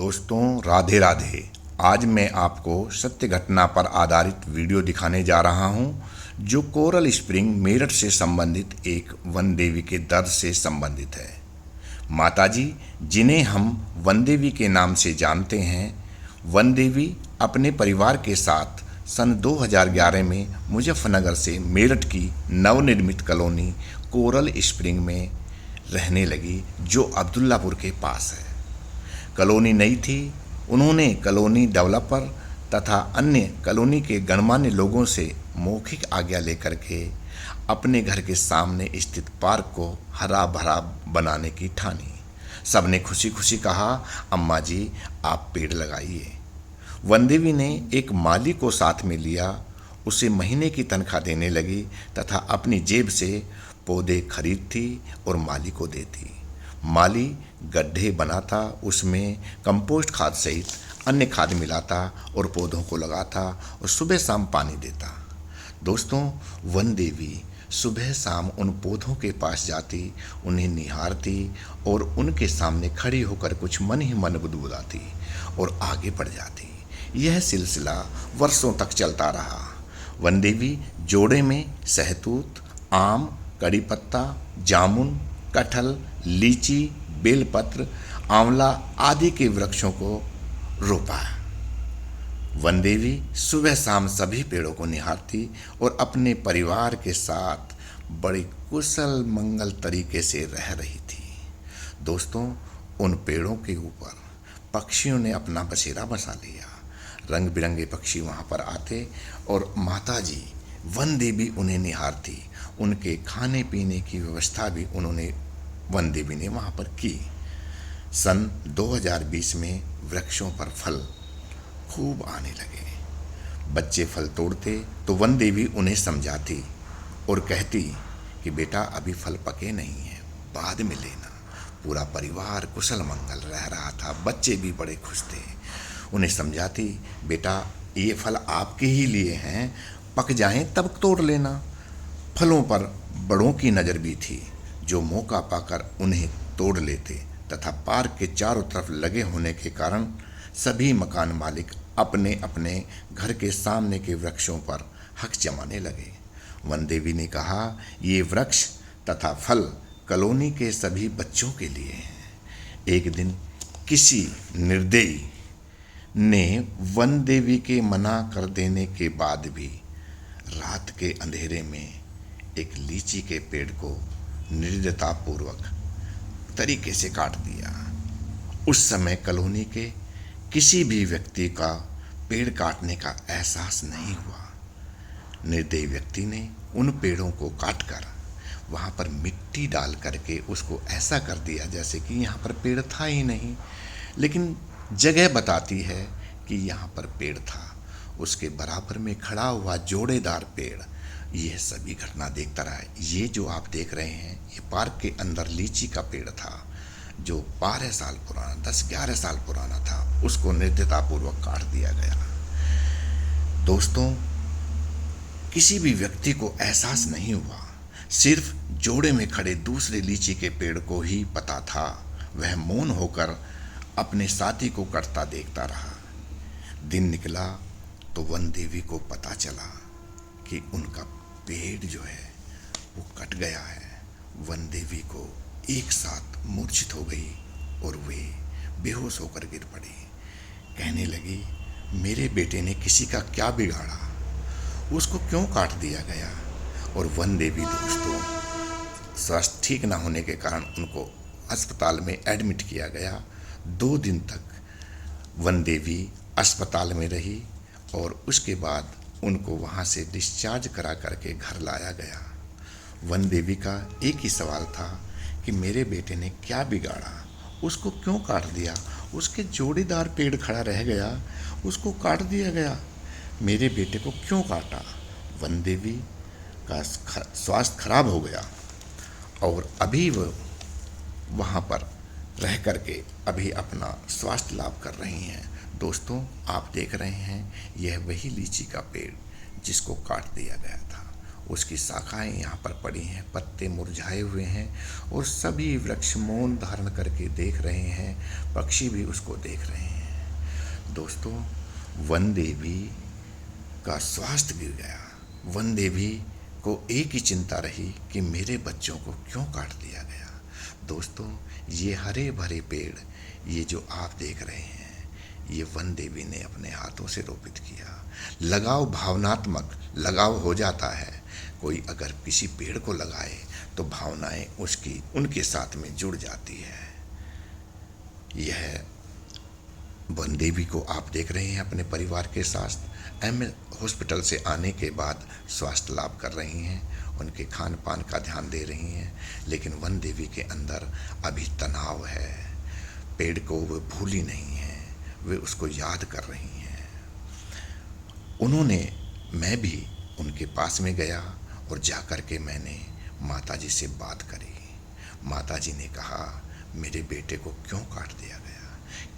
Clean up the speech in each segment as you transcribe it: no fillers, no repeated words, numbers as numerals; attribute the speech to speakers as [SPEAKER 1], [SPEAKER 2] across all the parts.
[SPEAKER 1] दोस्तों राधे राधे। आज मैं आपको सत्य घटना पर आधारित वीडियो दिखाने जा रहा हूं जो कोरल स्प्रिंग मेरठ से संबंधित एक वन देवी के दर्द से संबंधित है। माताजी जिन्हें हम वन देवी के नाम से जानते हैं, वन देवी अपने परिवार के साथ सन 2011 में मुजफ्फरनगर से मेरठ की नवनिर्मित कॉलोनी कोरल स्प्रिंग में रहने लगी जो अब्दुल्लापुर के पास है। कॉलोनी नई थी। उन्होंने कॉलोनी डेवलपर तथा अन्य कॉलोनी के गणमान्य लोगों से मौखिक आज्ञा लेकर के अपने घर के सामने स्थित पार्क को हरा भरा बनाने की ठानी। सबने खुशी खुशी कहा, अम्मा जी आप पेड़ लगाइए। वनदेवी ने एक माली को साथ में लिया, उसे महीने की तनख्वाह देने लगी तथा अपनी जेब से पौधे खरीदती और माली को देती। माली गड्ढे बनाता, उसमें कंपोस्ट खाद सहित अन्य खाद मिलाता और पौधों को लगाता और सुबह शाम पानी देता। दोस्तों वन देवी सुबह शाम उन पौधों के पास जाती, उन्हें निहारती और उनके सामने खड़ी होकर कुछ मन ही मन बुदबुदाती और आगे बढ़ जाती। यह सिलसिला वर्षों तक चलता रहा। वन देवी जोड़े में सहतूत, आम, कड़ी पत्ता, जामुन, कटहल, लीची, बेलपत्र, आंवला आदि के वृक्षों को रोपा। वन देवी सुबह शाम सभी पेड़ों को निहारती और अपने परिवार के साथ बड़ी कुशल मंगल तरीके से रह रही थी। दोस्तों उन पेड़ों के ऊपर पक्षियों ने अपना बसेरा बसा लिया। रंग बिरंगे पक्षी वहाँ पर आते और माताजी वन देवी उन्हें निहारती। उनके खाने पीने की व्यवस्था भी उन्होंने वन देवी ने वहाँ पर की। सन 2020 में वृक्षों पर फल खूब आने लगे। बच्चे फल तोड़ते तो वन देवी उन्हें समझाती और कहती कि बेटा अभी फल पके नहीं हैं, बाद में लेना। पूरा परिवार कुशल मंगल रह रहा था। बच्चे भी बड़े खुश थे। उन्हें समझाती, बेटा ये फल आपके ही लिए हैं, पक जाएं तब तोड़ लेना। फलों पर बड़ों की नज़र भी थी जो मौका पाकर उन्हें तोड़ लेते तथा पार्क के चारों तरफ लगे होने के कारण सभी मकान मालिक अपने अपने घर के सामने के वृक्षों पर हक जमाने लगे। वन देवी ने कहा, ये वृक्ष तथा फल कॉलोनी के सभी बच्चों के लिए हैं। एक दिन किसी निर्दयी ने वन देवी के मना कर देने के बाद भी रात के अंधेरे में एक लीची के पेड़ को निर्दयतापूर्वक तरीके से काट दिया। उस समय कॉलोनी के किसी भी व्यक्ति का पेड़ काटने का एहसास नहीं हुआ। निर्दयी व्यक्ति ने उन पेड़ों को काटकर वहाँ पर मिट्टी डाल करके उसको ऐसा कर दिया जैसे कि यहाँ पर पेड़ था ही नहीं, लेकिन जगह बताती है कि यहाँ पर पेड़ था। उसके बराबर में खड़ा हुआ जोड़ेदार पेड़ यह सभी घटना देखता रहा। ये जो आप देख रहे हैं ये पार्क के अंदर लीची का पेड़ था जो 12 साल पुराना, 10-11 साल पुराना था। उसको निर्दयतापूर्वक काट दिया गया। दोस्तों किसी भी व्यक्ति को एहसास नहीं हुआ, सिर्फ जोड़े में खड़े दूसरे लीची के पेड़ को ही पता था। वह मौन होकर अपने साथी को कटता देखता रहा। दिन निकला तो वन देवी को पता चला कि उनका पेड़ जो है वो कट गया है। वन देवी को एक साथ मूर्छित हो गई और वे बेहोश होकर गिर पड़ी। कहने लगी, मेरे बेटे ने किसी का क्या बिगाड़ा, उसको क्यों काट दिया गया। और वन देवी दोस्तों स्वास्थ्य ठीक ना होने के कारण उनको अस्पताल में एडमिट किया गया। 2 दिन तक वन देवी अस्पताल में रही और उसके बाद उनको वहाँ से डिस्चार्ज करा करके घर लाया गया। वन देवी का एक ही सवाल था कि मेरे बेटे ने क्या बिगाड़ा, उसको क्यों काट दिया। उसके जोड़ीदार पेड़ खड़ा रह गया, उसको काट दिया गया। मेरे बेटे को क्यों काटा। वन देवी का स्वास्थ्य खराब हो गया और अभी वह वहाँ पर रह करके अभी अपना स्वास्थ्य लाभ कर रही हैं। दोस्तों आप देख रहे हैं यह वही लीची का पेड़ जिसको काट दिया गया था। उसकी शाखाएं यहाँ पर पड़ी हैं, पत्ते मुरझाए हुए हैं और सभी वृक्ष मौन धारण करके देख रहे हैं, पक्षी भी उसको देख रहे हैं। दोस्तों, वन देवी का स्वास्थ्य गिर गया। वन देवी को एक ही चिंता रही कि मेरे बच्चों को क्यों काट दिया गया। दोस्तों, ये हरे भरे पेड़, ये जो आप देख रहे हैं, ये वन देवी ने अपने हाथों से रोपित किया। लगाव भावनात्मक लगाव हो जाता है। कोई अगर किसी पेड़ को लगाए तो भावनाएं उसकी उनके साथ में जुड़ जाती है। यह वन देवी को आप देख रहे हैं अपने परिवार के साथ हॉस्पिटल से आने के बाद स्वास्थ्य लाभ कर रही हैं, उनके खान पान का ध्यान दे रही हैं, लेकिन वन देवी के अंदर अभी तनाव है। पेड़ को वो भूली नहीं है, वे उसको याद कर रही हैं। मैं भी उनके पास में गया और जा कर के मैंने माताजी से बात करी। माताजी ने कहा, मेरे बेटे को क्यों काट दिया गया,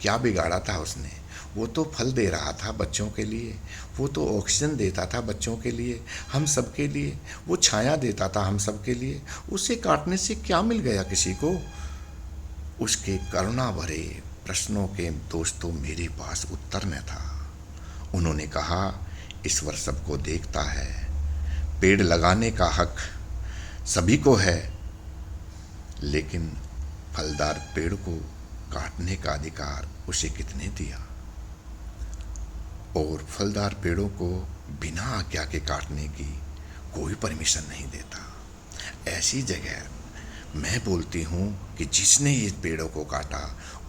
[SPEAKER 1] क्या बिगाड़ा था उसने? वो तो फल दे रहा था बच्चों के लिए, वो तो ऑक्सीजन देता था बच्चों के लिए, हम सब के लिए, वो छाया देता था हम सब के लिए। उसे काटने से क्या मिल गया किसी को? उसके करुणा भरे प्रश्नों के दोस्तों मेरे पास उत्तर न था। उन्होंने कहा, ईश्वर सबको देखता है, पेड़ लगाने का हक सभी को है, लेकिन फलदार पेड़ को काटने का अधिकार उसे किसने दिया? और फलदार पेड़ों को बिना आज्ञा के काटने की कोई परमिशन नहीं देता। ऐसी जगह मैं बोलती हूँ कि जिसने ये पेड़ों को काटा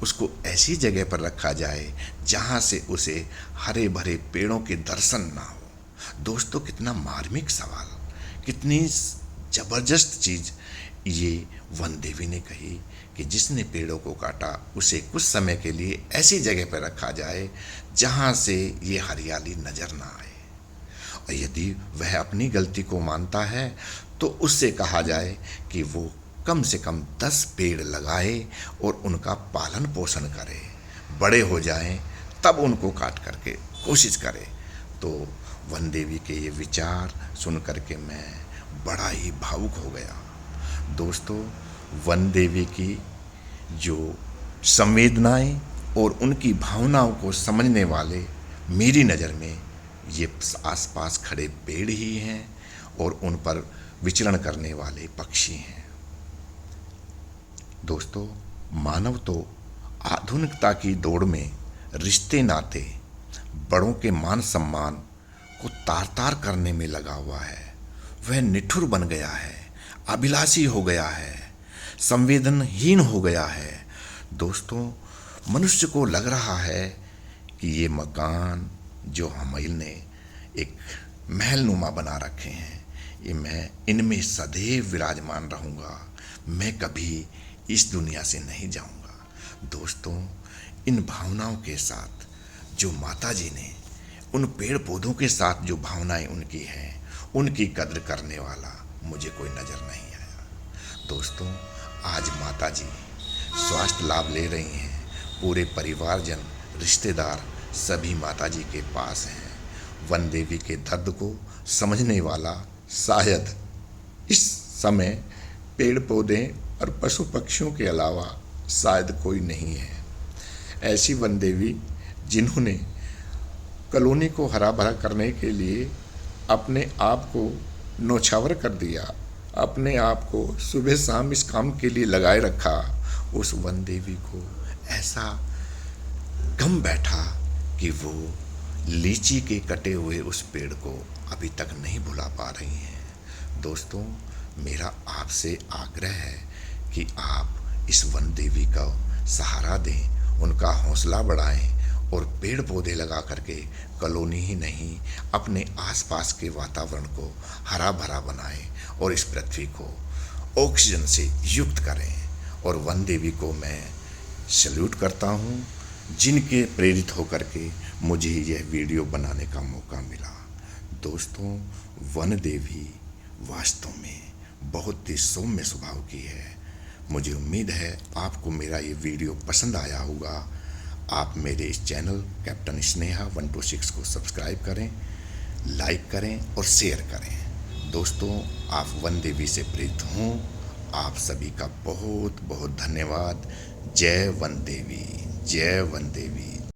[SPEAKER 1] उसको ऐसी जगह पर रखा जाए जहाँ से उसे हरे भरे पेड़ों के दर्शन ना हो। दोस्तों, कितना मार्मिक सवाल, कितनी जबरदस्त चीज़ ये वन देवी ने कही कि जिसने पेड़ों को काटा उसे कुछ समय के लिए ऐसी जगह पर रखा जाए जहाँ से ये हरियाली नजर ना आए, और यदि वह अपनी गलती को मानता है तो उससे कहा जाए कि वो कम से कम 10 पेड़ लगाए और उनका पालन पोषण करे, बड़े हो जाएं तब उनको काट करके कोशिश करे। तो वन देवी के ये विचार सुन करके मैं बड़ा ही भावुक हो गया। दोस्तों, वन देवी की जो संवेदनाएं और उनकी भावनाओं को समझने वाले मेरी नज़र में ये आसपास खड़े पेड़ ही हैं और उन पर विचरण करने वाले पक्षी हैं। दोस्तों, मानव तो आधुनिकता की दौड़ में रिश्ते नाते, बड़ों के मान सम्मान को तार तार करने में लगा हुआ है। वह निठुर बन गया है, अभिलाषी हो गया है, संवेदनहीन हो गया है। दोस्तों, मनुष्य को लग रहा है कि ये मकान जो हमने एक महलनुमा बना रखे हैं, ये मैं इनमें सदैव विराजमान रहूँगा, मैं कभी इस दुनिया से नहीं जाऊँगा। दोस्तों, इन भावनाओं के साथ जो माता जी ने उन पेड़ पौधों के साथ जो भावनाएं उनकी हैं, उनकी कद्र करने वाला मुझे कोई नज़र नहीं आया। दोस्तों, आज माता जी स्वास्थ्य लाभ ले रही हैं, पूरे परिवारजन, रिश्तेदार सभी माता जी के पास हैं। वन देवी के दर्द को समझने वाला शायद इस समय पेड़ पौधे और पशु पक्षियों के अलावा शायद कोई नहीं है। ऐसी वन देवी जिन्होंने कॉलोनी को हरा भरा करने के लिए अपने आप को नौछावर कर दिया, अपने आप को सुबह शाम इस काम के लिए लगाए रखा, उस वन देवी को ऐसा गम बैठा कि वो लीची के कटे हुए उस पेड़ को अभी तक नहीं भुला पा रही हैं। दोस्तों, मेरा आपसे आग्रह है कि आप इस वन देवी का सहारा दें, उनका हौसला बढ़ाएं और पेड़ पौधे लगा करके कॉलोनी ही नहीं, अपने आसपास के वातावरण को हरा भरा बनाएं और इस पृथ्वी को ऑक्सीजन से युक्त करें। और वन देवी को मैं सैल्यूट करता हूँ, जिनके प्रेरित होकर के मुझे यह वीडियो बनाने का मौका मिला। दोस्तों, वन देवी वास्तव में बहुत ही सौम्य स्वभाव की है। मुझे उम्मीद है आपको मेरा ये वीडियो पसंद आया होगा। आप मेरे इस चैनल कैप्टन स्नेहा 126 को सब्सक्राइब करें, लाइक करें और शेयर करें। दोस्तों, आप वन देवी से प्रेरित हों। आप सभी का बहुत बहुत धन्यवाद। जय वन देवी, जय वन देवी।